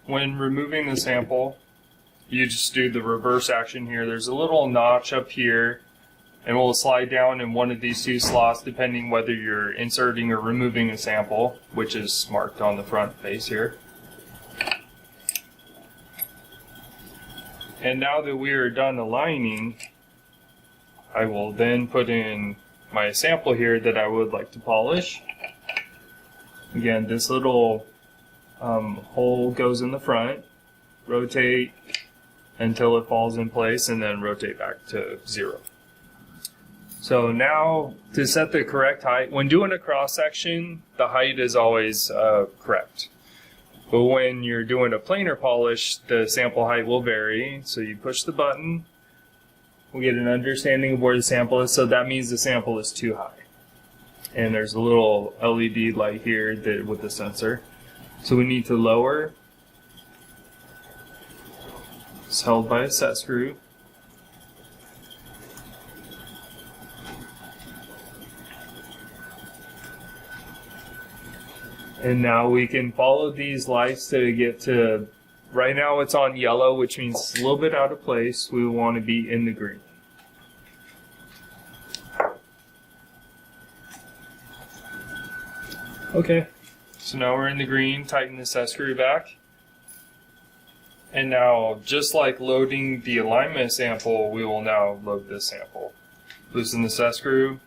when removing the sample, you just do the reverse action here. There's a little notch up here, and we'll slide down in one of these two slots depending whether you're inserting or removing a sample, which is marked on the front face here. And now that we are done aligning, I will then put in my sample here that I would like to polish. Again, this little hole goes in the front, rotate until it falls in place, and then rotate back to 0. So now, to set the correct height, when doing a cross section, the height is always correct. But when you're doing a planar polish, the sample height will vary. So you push the button, we'll get an understanding of where the sample is. So that means the sample is too high. And there's a little LED light here with the sensor. So we need to lower. It's held by a set screw. And now we can follow these lights to get to, right now it's on yellow, which means it's a little bit out of place. We want to be in the green. Okay, so now we're in the green, tighten the set screw back. And now, just like loading the alignment sample, we will now load this sample. Loosen the set screw,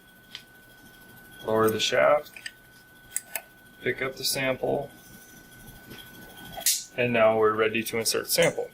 lower the shaft, pick up the sample, and now we're ready to insert sample.